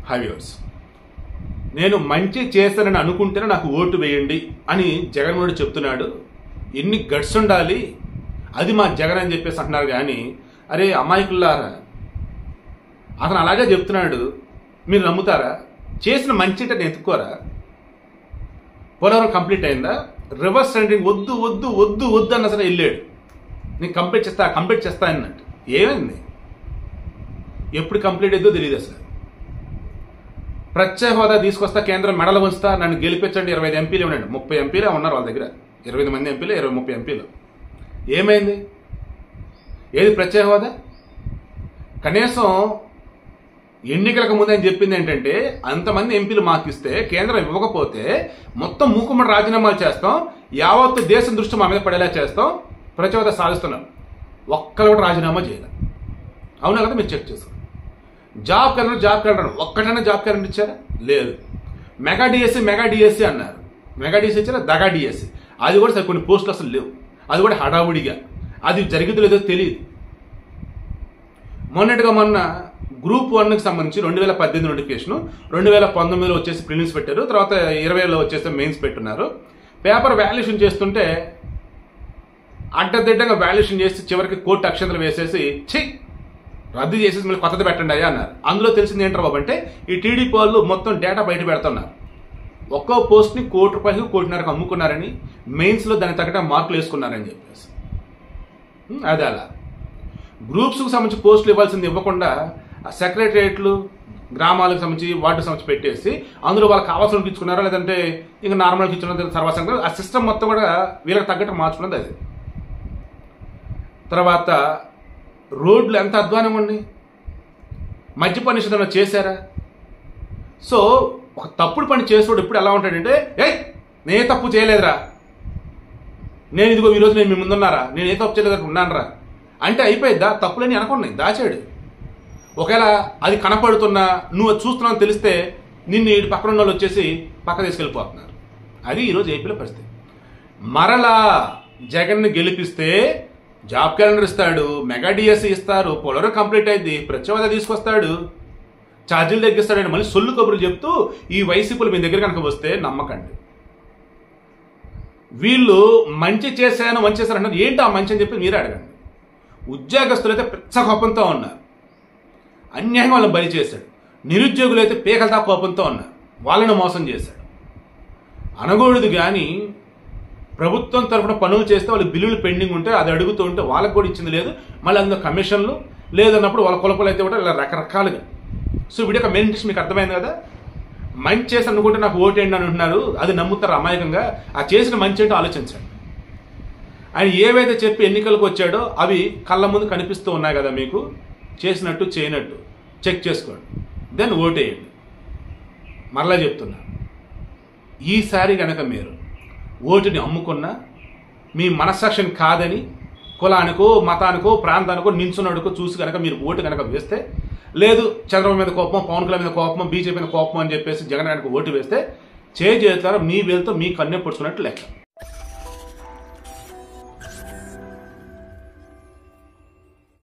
హైవ్యూర్స్, నేను మంచి చేస్తానని అనుకుంటేనే నాకు ఓటు వేయండి అని జగన్మోహన్ రెడ్డి చెప్తున్నాడు. ఎన్ని గట్స్ ఉండాలి, అది మా జగన్ అని చెప్పేసి అంటున్నారు. కానీ అరే అమాయకుల్లారా, అతను అలాగే చెప్తున్నాడు, మీరు నమ్ముతారా? చేసిన మంచి అంటే ఎత్తుకోరా? పోలవరం కంప్లీట్ అయిందా? రివర్స్ టెండరింగ్ వద్దు వద్దు వద్దు వద్దు అన్న సరే వెళ్ళాడు. నేను కంప్లీట్ చేస్తా అన్నట్టు. ఏమైంది? ఎప్పుడు కంప్లీట్ అయ్యిందో తెలియదు అసలు. ప్రత్యేక హోదా తీసుకొస్తా, కేంద్రం మెడలు ఉంచుతా, నన్ను గెలిపించండి, 25 ఎంపీలు ఉన్నాడు, 30 ఎంపీలే ఉన్నారు వాళ్ళ దగ్గర, 25 మంది ఎంపీలు, 30 ఎంపీలు. ఏమైంది? ఏది ప్రత్యేక హోదా? కనీసం ఎన్నికలకు ముందు ఆయన చెప్పింది ఏంటంటే, అంతమంది ఎంపీలు మాకు ఇస్తే, కేంద్రం ఇవ్వకపోతే మొత్తం మూకుమ్మడి రాజీనామాలు చేస్తాం, యావత్తు దేశం దృష్టి మా మీద పడేలా చేస్తాం, ప్రత్యేక హోదా సాధిస్తున్నాం. ఒక్కరు కూడా రాజీనామా చేయాలి. అవునా కదా? మీరు చెక్ చేసుకోండి. జాబ్ క్యాలెండర్ ఒక్కటైనా జాబ్ క్యాలెండర్ ఇచ్చారా? లేదు. మెగా డిఎస్సి అన్నారు. మెగా డిఎస్సి ఇచ్చారా? దగా డిఎస్సి. అది కూడా సరే కొన్ని పోస్టులు అసలు లేవు. అది కూడా హడావుడిగా, అది జరిగిందో లేదో తెలియదు. మొన్న గ్రూప్ 1కి సంబంధించి 2018 నోటిఫికేషన్, 2019లో వచ్చేసి ప్రిలిమ్స్ పెట్టారు, తర్వాత 20లో వచ్చేసి మెయిన్స్ పెట్టున్నారు. పేపర్ వాల్యుయేషన్ చేస్తుంటే అడ్డదిడ్డంగా వాల్యుయేషన్ చేసి చివరికి కోర్టు అక్షంతలు వేసేసి రద్దు చేసేసి మళ్ళీ కొత్తది పెట్టండి అయ్యా అన్నారు. అందులో తెలిసింది ఏంటారు బాబు అంటే, ఈ టీడీపీ వాళ్ళు మొత్తం డేటా బయట పెడుతున్నారు. ఒక్కో పోస్ట్ని ₹1,00,00,000 ₹1,50,00,000 అమ్ముకున్నారని, మెయిన్స్లో దానికి తగ్గట్టు మార్కులు వేసుకున్నారని చెప్పేసి. అదే అలా గ్రూప్స్కి సంబంధించి పోస్టులు ఇవ్వాల్సింది ఇవ్వకుండా సెక్రటరియట్లు, గ్రామాలకు సంబంధించి వార్డుకు సంబంధించి పెట్టేసి అందులో వాళ్ళకి కావాల్సిన ఇచ్చుకున్నారా, లేదంటే ఇంకా నార్మల్కి ఇచ్చుకున్న సర్వసంగా ఆ సిస్టమ్ మొత్తం కూడా వీళ్ళకి తగ్గట్టు మార్చుకున్నది అది. తర్వాత రోడ్లు ఎంత అధ్వానంగా ఉన్నాయి, మద్యపాన నిషేధం చేశారా? సో ఒక తప్పుడు పని చేసేవాడు ఎప్పుడు ఎలా ఉంటాడంటే, నేను తప్పు చేయలేదురా, నేను ఇదిగో ఈరోజు నేను మీ ముందున్నారా, నేను ఏ తప్పు చేయలేదు ఉన్నానరా అంటే అయిపోయిద్దా? తప్పులని అనుకున్నాయి, దాచాడు. ఒకవేళ అది కనపడుతున్నా నువ్వు అది చూస్తున్నావు తెలిస్తే నిన్ను ఇటు పక్కన ఉన్న వాళ్ళు వచ్చేసి పక్క తీసుకెళ్ళిపోతున్నారు. అది ఈరోజు ఏపీలో పరిస్థితి. మరలా జగన్ని గెలిపిస్తే జాబ్ క్యాలెండర్ ఇస్తాడు, మెగా డిఎస్సి ఇస్తారు, పోలవరం కంప్లీట్ అయింది, ప్రత్యేక హోదా తీసుకొస్తాడు, ఛార్జీలు తగ్గిస్తాడండి. మళ్ళీ సొల్లు కబుర్లు చెప్తూ ఈ వైసీపీలు మీ దగ్గర కనుక వస్తే నమ్మకండి. వీళ్ళు మంచి చేశాను మంచి చేశారు అన్నది ఏంటి ఆ మంచి అని చెప్పి మీరే అడగండి. ఉద్యోగస్తులు అయితే పెద్ద కోపంతో ఉన్నారు, అన్యాయం వాళ్ళని బలి చేశాడు. నిరుద్యోగులు అయితే పేకలతా కోపంతో ఉన్నారు, వాళ్ళని మోసం చేశాడు. అనకూడదు కానీ ప్రభుత్వం తరఫున పనులు చేస్తే వాళ్ళు బిల్లులు పెండింగ్ ఉంటే అది అడుగుతూ ఉంటే వాళ్ళకు కూడా ఇచ్చింది లేదు. మళ్ళీ అందులో కమిషన్లు లేదన్నప్పుడు వాళ్ళ కులపలు అయితే కూడా ఇలా రకరకాలుగా. సో వీడియో మెయిన్ ఇంట్రెస్ట్ మీకు అర్థమైంది కదా. మంచి చేసి అనుకుంటే నాకు ఓటేయండి అని అంటున్నారు, అది నమ్ముతారు అమాయకంగా. ఆ చేసిన మంచి ఏంటో ఆలోచించండి. ఆయన ఏవైతే చెప్పి ఎన్నికలకు వచ్చాడో అవి కళ్ళ ముందు కనిపిస్తూ ఉన్నాయి కదా మీకు, చేసినట్టు చేయనట్టు చెక్ చేసుకోండి, దెన్ ఓటేయండి. మరలా చెప్తున్నా, ఈసారి కనుక మీరు ఓటుని అమ్ముకున్నా మీ మనస్సాక్షిని కాదని కులానికో మతానికో ప్రాంతానికో నించున్నాడుకో చూసి కనుక మీరు ఓటు కనుక వేస్తే, లేదు చంద్రబాబు మీద కోపం, పవన్ కళ్యాణ్ మీద కోపం, బీజేపీ మీద కోపం అని చెప్పేసి జగన్ గారికి ఓటు వేస్తే చేతులారా మీ వేలుతో మీ కన్నే పొడుచుకున్నట్టు లెక్క.